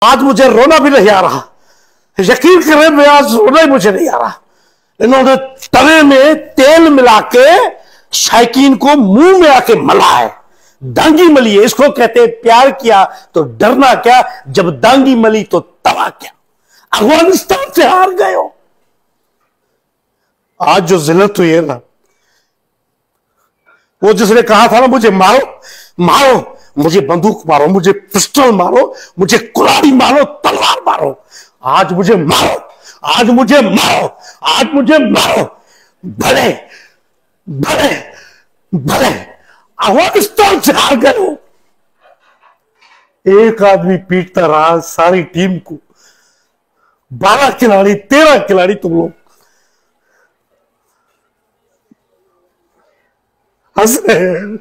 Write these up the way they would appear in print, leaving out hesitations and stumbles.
आज मुझे रोना भी नहीं आ रहा। यकीन करें, मैं आज रोना ही मुझे नहीं आ रहा। इन्होंने तवे में तेल मिला के शायकीन को मुंह में आके मला है। दांगी मली है, इसको कहते हैं प्यार किया तो डरना क्या, जब दांगी मली तो तवा क्या। अफगानिस्तान से हार गए हो। आज जो जिल्लत हुई है ना, वो जिसने कहा था ना मुझे मारो मारो, मुझे बंदूक मारो, मुझे पिस्टल मारो, मुझे कुल्हाड़ी मारो, तलवार मारो, आज मुझे मारो, आज मुझे मारो, आज मुझे मारो। भले भले भले अफगानिस्तान से हार गए हो। एक आदमी पीटता रहा सारी टीम को। 12 खिलाड़ी, 13 खिलाड़ी तुम लोग हंस रहे।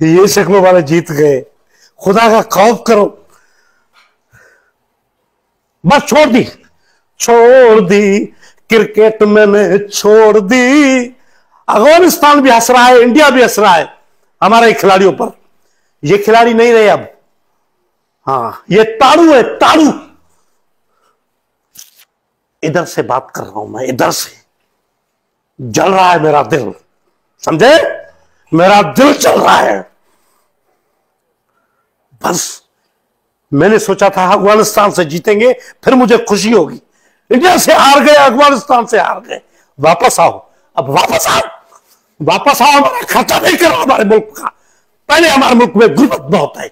ये शक्लों वाले जीत गए। खुदा का खौफ करो। बस छोड़ दी क्रिकेट मैंने छोड़ दी। अफगानिस्तान भी हंस रहा है, इंडिया भी हंस रहा है हमारे खिलाड़ियों पर। ये खिलाड़ी नहीं रहे अब। हाँ, ये ताड़ू है, ताड़ू। इधर से बात कर रहा हूं मैं, इधर से। जल रहा है मेरा दिल, समझे? मेरा दिल चल रहा है। बस मैंने सोचा था अफगानिस्तान से जीतेंगे, फिर मुझे खुशी होगी। इंडिया से हार गए, अफगानिस्तान से हार गए। वापस आओ, अब वापस आओ, वापस आओ। हमारा खर्चा नहीं करो हमारे मुल्क का। पहले हमारे मुल्क में गुर्बत बहुत है।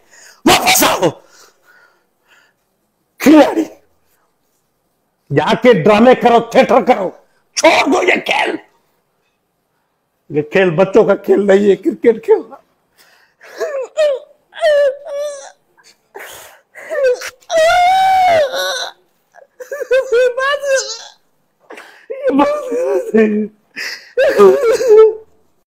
वापस आओ खिलाड़ी, जाके ड्रामे करो, थिएटर करो। छोड़ दो ये खेल। ये खेल बच्चों का खेल नहीं है, क्रिकेट खेलना। ये बात